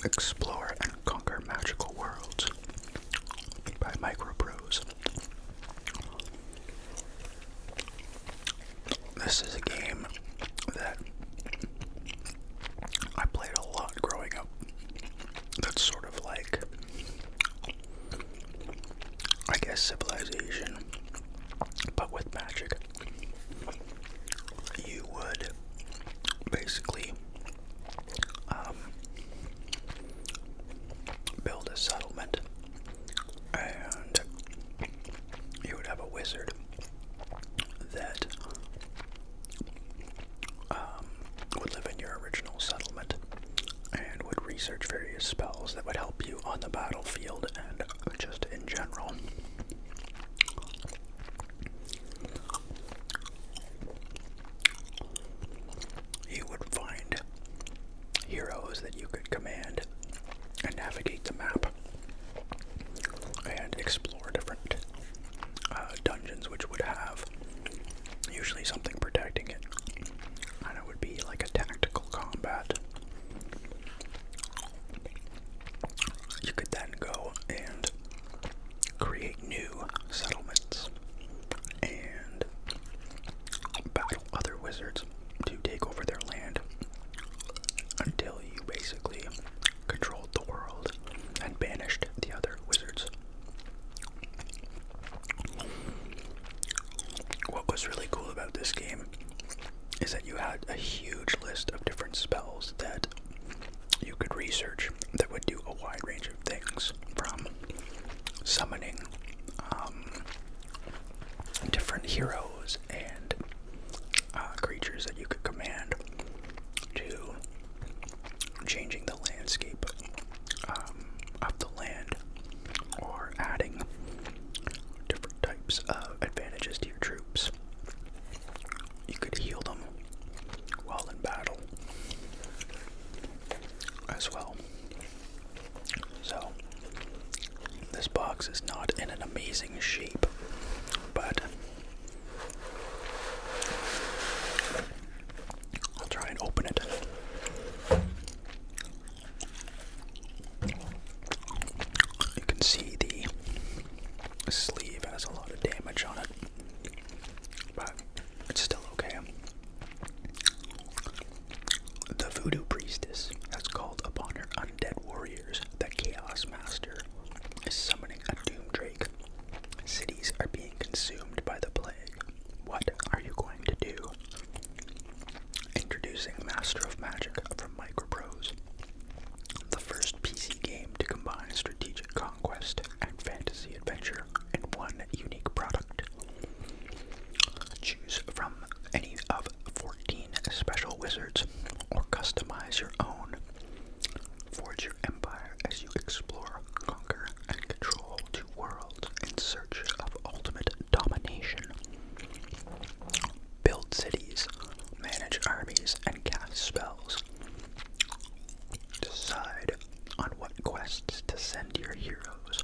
Explore and Conquer Magical Worlds by MicroProse. This is a game that I played a lot growing up. That's sort of like, I guess, Civilization, but with magic. You would basically build a settlement, and you would have a wizard that would live in your original settlement and would research various spells that would help you on the battlefield and just in general. You would find heroes that you could command and navigate the map and explore different dungeons, which would have usually something protecting it, and it would be like a tactical combat. You could then go and create new settlements and battle other wizards to take over their land until you basically controlled the world and banished the other wizards. What was really cool about this game is that you had a huge list of different spells that you could research that would do a wide range of things, from summoning different heroes and creatures that you could command, to changing the landscape of the land, or adding different types of advantages to your troops. You could heal them while in battle as well. So, this box is not in an amazing shape, but I'll try and open it. You can see the sleeve has a lot of damage on it, but it's still okay. The Voodoo Priestess has called upon her undead warriors. The Chaos Master is summoning a Doom Drake. Cities are being consumed by the plague. What are you going to do? Introducing Master of Magic from MicroProse, the first PC game to combine strategic conquest and fantasy adventure in one unique product. Choose from any of 14 special wizards, or customize your own. Forge your empire as you explore, conquer, and control two worlds in search of ultimate domination. Build cities, manage armies, and cast spells. Decide on what quests to send your heroes.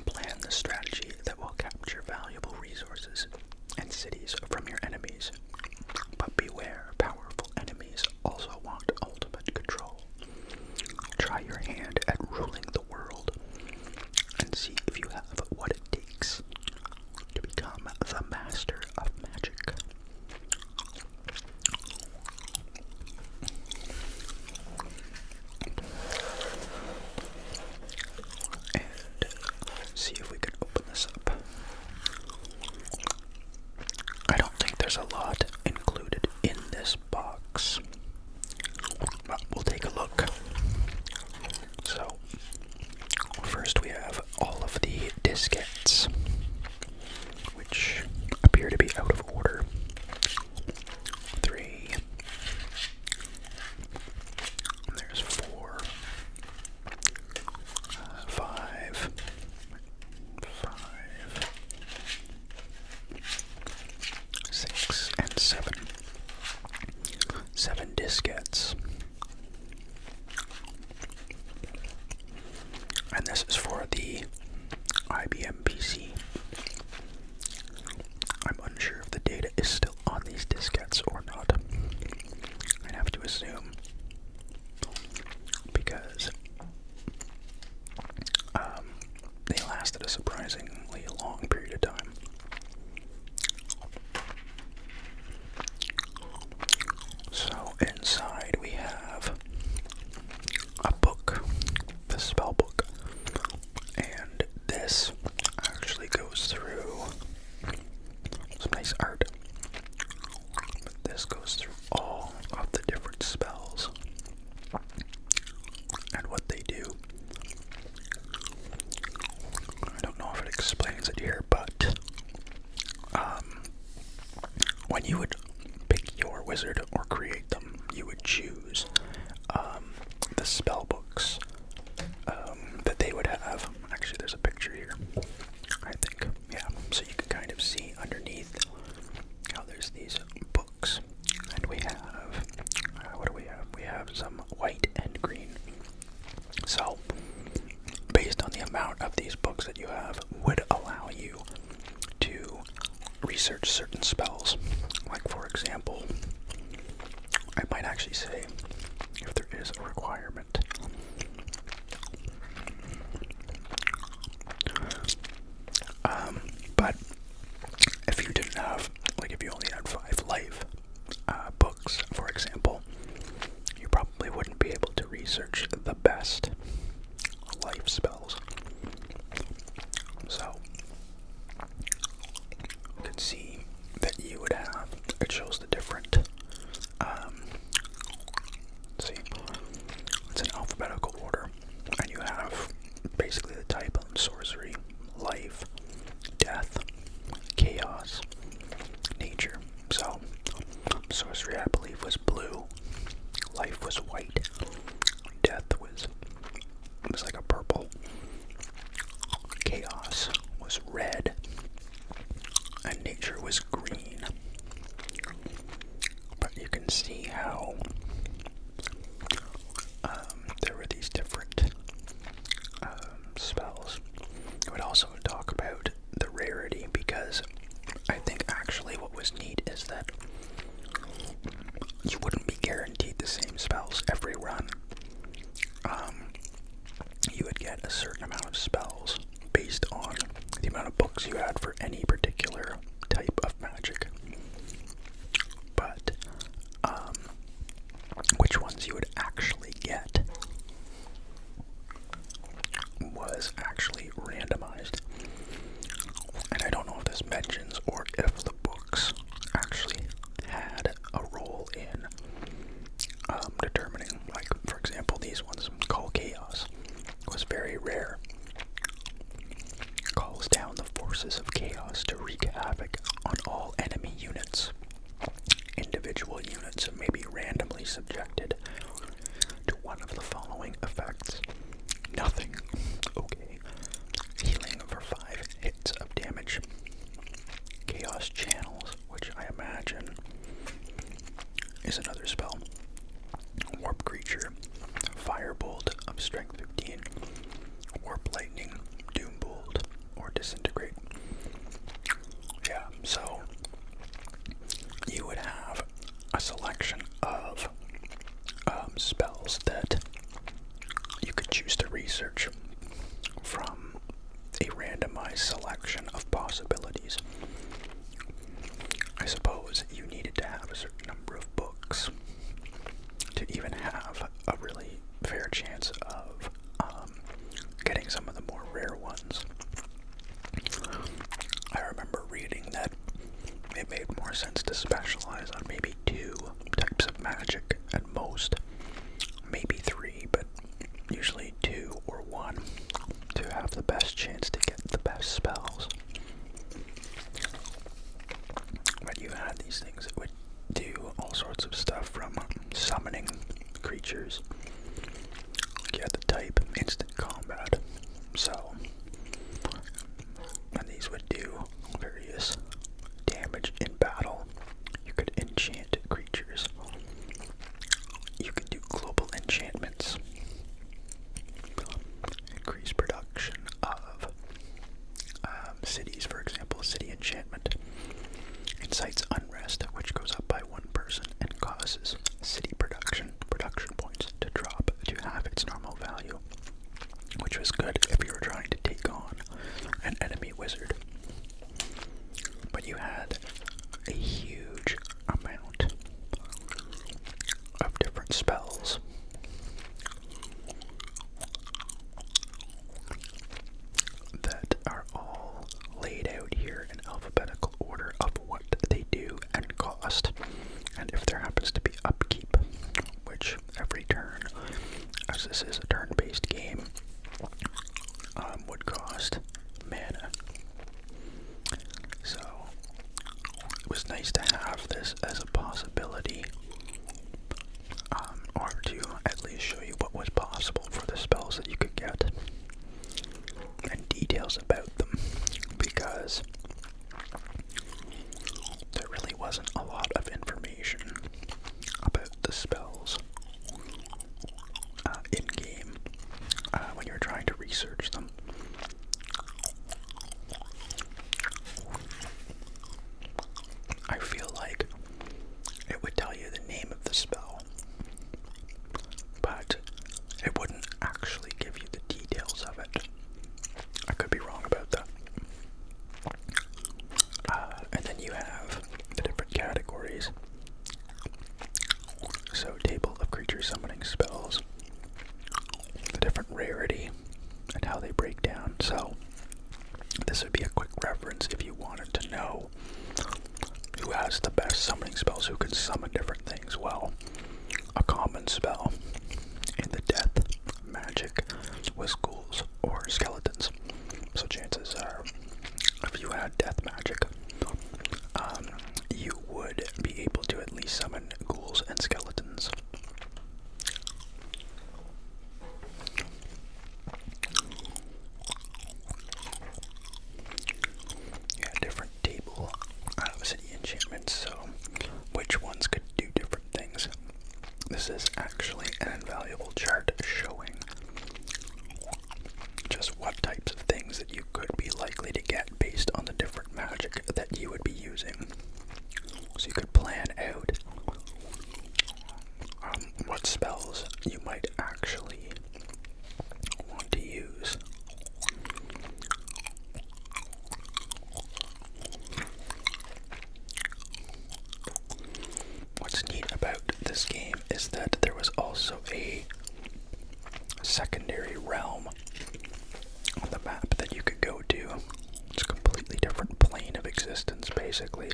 Plan the strategy that will capture valuable resources and cities from your enemies. But beware, powerful enemies also want ultimate control. Try your hand at ruling the world and see if you have what it takes to become the master of magic. And see if we can open this up. I don't think there's a lot included in this box, but we'll take a look. So, first we have all of the diskettes, which appear to be out of order. 3. There's 4. 5. 6 and 7. this goes through all of the different spells and what they do. I don't know if it explains it here, but when you would pick your wizard or create them, you would choose the spell books that they would have. Actually, there's a picture here, I think. Yeah, so you can kind of see underneath how there's these books. And we have, what do we have? We have some white and green. So, based on the amount of these books that you have, would allow you to research certain spells. Like, for example, I might actually say, if there is a requirement, but if you didn't have, like if you only had 5 life books, for example, you probably wouldn't be able to research the best life spells. So, you can see that you would have, it shows the different, see, it's in alphabetical order, and you have basically the type of sorcery, life, death, chaos, nature. So, sorcery I believe was blue, life was white, death was like a purple, chaos was red, and nature was green. But you can see how there were these different spells. I would also talk about the rarity, because I think actually what was neat is that you wouldn't be guaranteed the same spells every run. You would get a certain amount of spells based on the amount of books you had for any particular type of magic. But which ones you would actually get was actually randomized. And I don't know if this mentions or if the books actually had a role in determining, like, for example, these ones, Call Chaos, was very rare. Calls down the forces of chaos to wreak havoc on all enemy units. Individual units may be randomly subjected to one of the following effects. Nothing. Okay. Healing for 5 hits of damage. Chaos Channels, which I imagine is another spell. Warp Creature. Firebolt of Strength 15. Warp Lightning. Doombolt. Or Disintegrate. Yeah, so you would have a selection of spells that you could choose to research from a randomized selection of possibilities. I suppose you needed to have a certain number of books to even have a really fair chance of getting some of the more rare ones. I remember reading that it made more sense to specialize on maybe 2 types of magic at most, maybe 3, but usually 2 or 1 to have the best chance to get the best spells. But you had these things that would do all sorts of stuff, from summoning creatures. You had the type instant combat, so, and these would do various damage in battle. You could enchant creatures. You could do global enchantments. Increase production of cities, for example, city enchantment. Incites unrest, which goes up by 1 person and causes city production points to drop to half its normal value, which was good if you were trying to take on an enemy wizard. But you had a huge amount And if there happens to be upkeep, which every turn, as this is a turn-based game, would cost mana. So it was nice to have this as a possibility, or to at least show you what was possible for the spells that you could get, and details about them, because there really wasn't a lot of information about the spells in-game when you're trying to research them. I feel like it would tell you the name of the spell, but it wouldn't actually give you the details of it. I could be wrong about that. And then you have the different categories. So, table of creature summoning spells, the different rarity, and how they break down. So, this would be a quick reference if you wanted to know who has the best summoning spells, who can summon different things. Well, a common spell in the death magic was ghouls or skeletons. So chances are, if you had death magic, you would be able to at least summon ghouls and skeletons. Yeah, different table of city enchantments, so which ones could do different things. This is actually an invaluable chart showing just what types of things that you could be likely to get based on the different magic that you would be using. So you could plan out what spells you might actually want to use. What's neat about this game is that there was also a secondary realm on the map that you could go to. It's a completely different plane of existence, basically,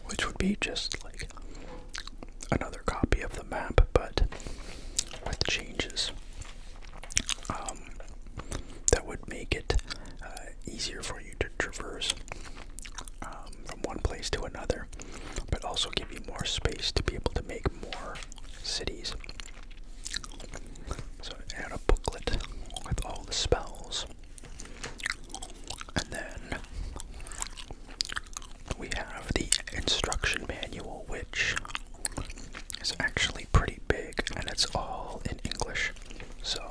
which would be just like another copy of the map, but with changes that would make it easier for you to traverse from one place to another, but also give you more space to be able to make more cities. So I had a booklet with all the spells, and then we have the instruction manual, which is actually pretty big, and it's all in English, so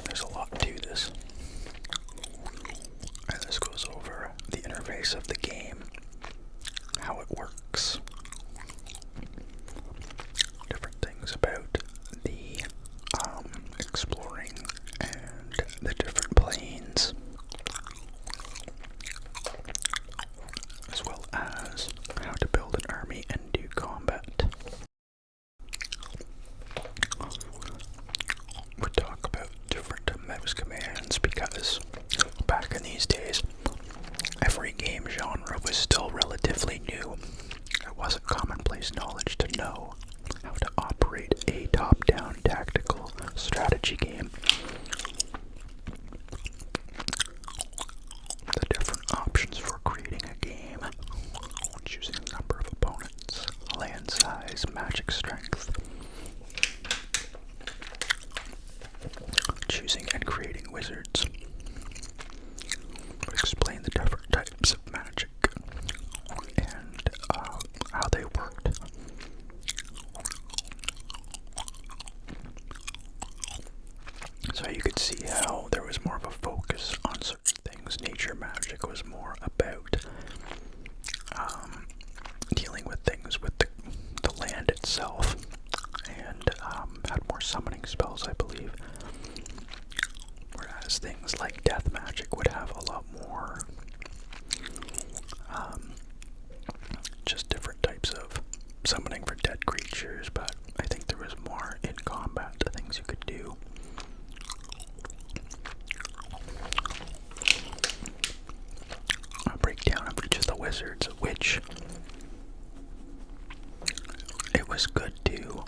there's a lot to this. And this goes over the interface of the game, how it works, different things about the exploring and the different planes, as well as how to build an army and do combat. We'll talk about different mouse commands, because back in these days, every game genre was still relatively new. It wasn't commonplace knowledge to know how to operate a top-down tactical strategy game. The different options for creating a game, choosing the number of opponents, land size, magic strength, choosing and creating wizards, explain the different types of magic and how they worked. So you could see how there was more of a focus on certain things. Nature magic was more about dealing with things with the land itself, and had more summoning spells, I believe. Whereas things like death magic would have a lot more just different types of summoning for dead creatures, but I think there was more in combat things you could do. A breakdown of each of the wizards, which was good to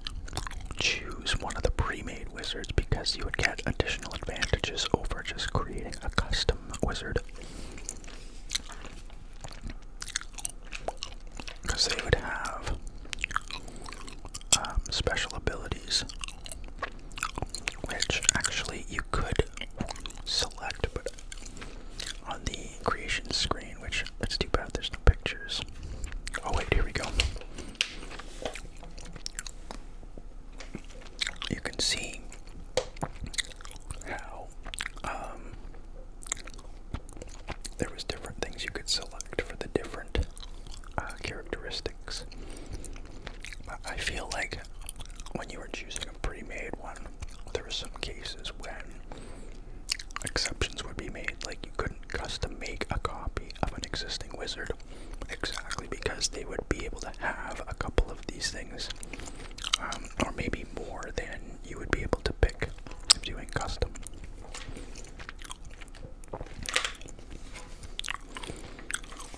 choose one of the pre-made wizards because you would get additional advantages over just creating a custom wizard. Because they would have special abilities, which actually you could select, but on the creation screen, which it's too bad there's no pictures. Oh wait, here we go. You can see how there was different things you could select for the different characteristics. But I feel like when you were choosing a pre-made one, there were some cases when exceptions would be made, like you couldn't custom make a copy of an existing wizard, exactly because they would be able to have a couple of these things, or maybe more than you would be able to pick doing custom.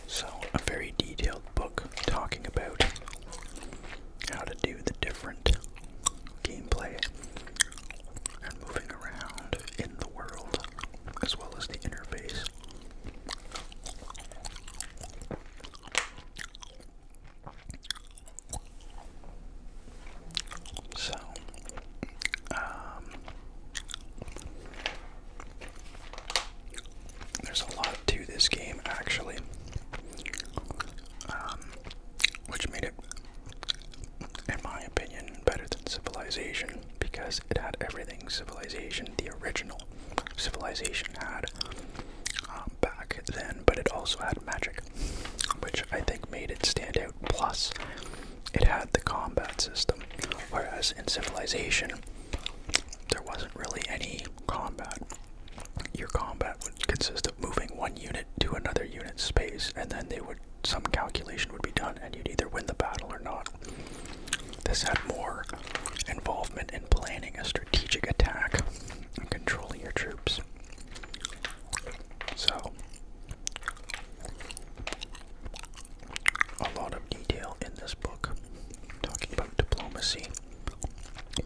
So, a very detailed book talking about how to do the different gameplay and moving around in the world, as well as the interface. So, there's a lot to this game, actually, which made it, in my opinion, better than Civilization, because it had everything Civilization, the original Civilization, had back then, but it also had magic, which I think made it stand out. Plus, it had the combat system, whereas in Civilization, there wasn't really any combat. Your combat would consist of moving one unit to another unit's space, and then some calculation would be done, and you'd either win the battle or not. This had more involvement in planning a strategic attack and controlling your troops. So, a lot of detail in this book, talking about diplomacy,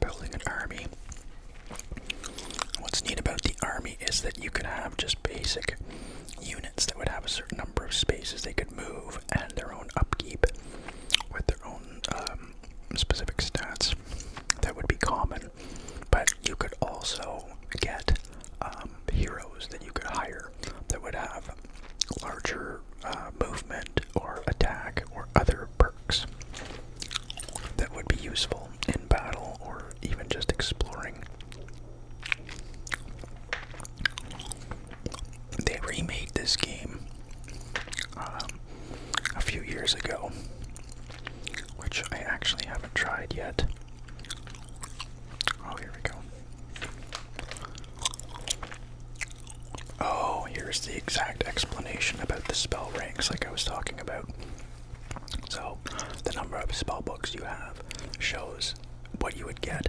building an army. What's neat about the army is that you could have just basic units that would have a certain number of spaces they could move and their own upkeep with their own specific stats that would be common, but you could also get heroes that you could hire that would have larger movement or attack or other perks that would be useful in battle or even just exploring. They remade this game a few years ago, which I actually haven't tried yet. Oh, here we go. Oh, here's the exact explanation about the spell ranks like I was talking about. So, the number of spell books you have shows what you would get.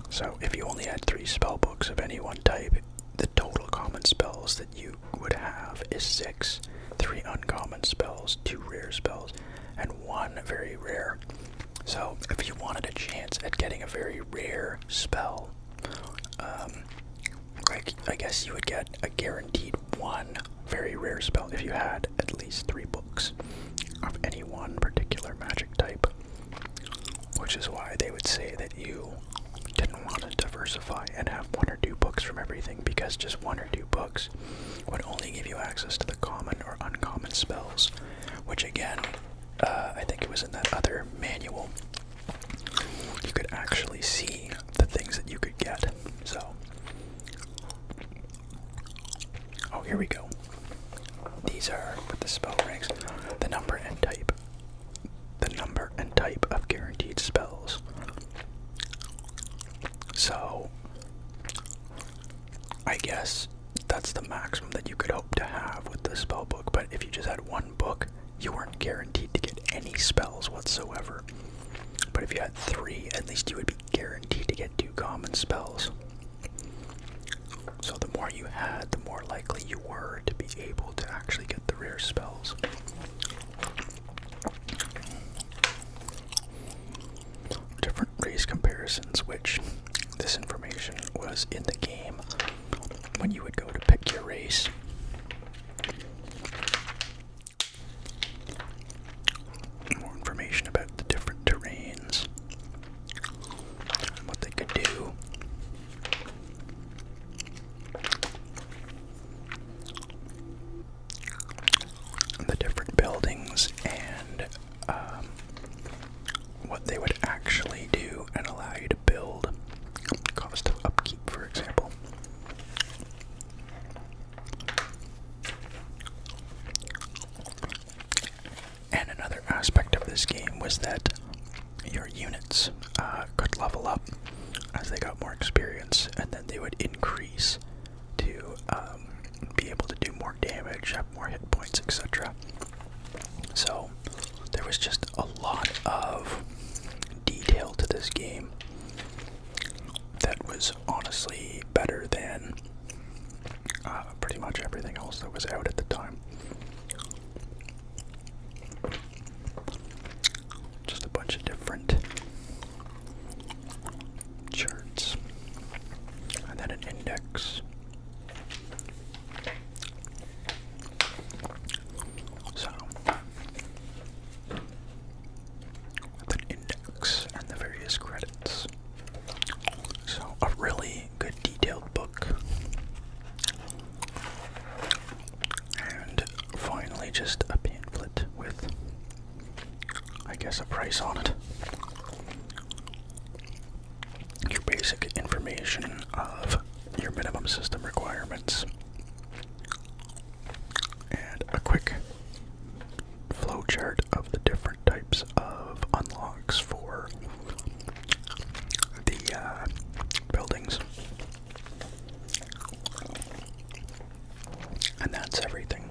So, if you only had 3 spell books of any one type, the total common spells that you would have is 6. 3 uncommon spells, 2 rare spells, and 1 very rare. So, if you wanted a chance at getting a very rare spell, I guess you would get a guaranteed 1 very rare spell if you had at least 3 books of any one particular magic type. Which is why they would say that you didn't want to diversify and have 1 or 2 books from everything, because just 1 or 2 books would only give you access to the common or uncommon spells, which again, I think it was in that other manual, you could actually see the things that you could get. So, oh, here we go. These are with the spell ranks, the number and type of guaranteed spells. So, I guess that's the maximum that you could hope to have with the spell book, but if you just had 1 book, you weren't guaranteed to get any spells whatsoever. But if you had 3, at least you would be guaranteed to get 2 common spells. So the more you had, the more likely you were to be able to actually get the rare spells. was that your units could level up as they got more experience, and then they would increase to be able to do more damage, have more hit points, etc. So there was just a lot of detail to this game that was honestly better than pretty much everything else that was out at the time. Just a bunch of different charts, and then an index. So, with an index and the various credits. So, a really good detailed book. And finally, just a pamphlet with, I guess, a price on it. Your basic information of your minimum system requirements. And a quick flowchart of the different types of unlocks for the buildings. And that's everything.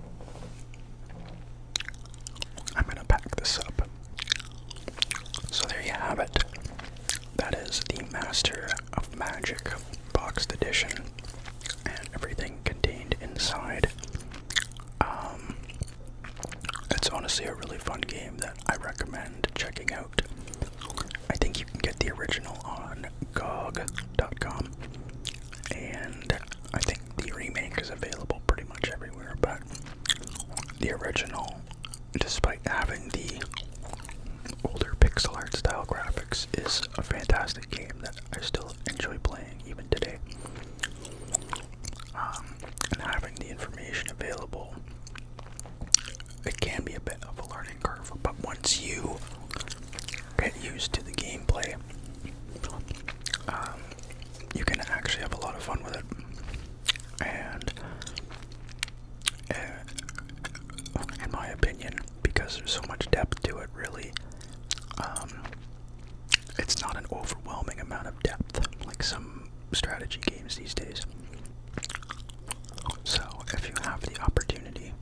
I'm gonna pack this up. So there you have it. That is the Master of Magic boxed edition, and everything contained inside. It's honestly a really fun game that I recommend checking out. I think you can get the original on GOG.com, and I think the remake is available pretty much everywhere, but the original, despite having the older pixel art style graphics, is a fantastic game that I still enjoy playing even today. And having the information available, it can be a bit of a learning curve, but once you get used to the gameplay, you can actually have a lot of fun with it. And in my opinion, because there's so much depth to it, really, it's not an overwhelming amount of depth like some strategy games these days. So if you have the opportunity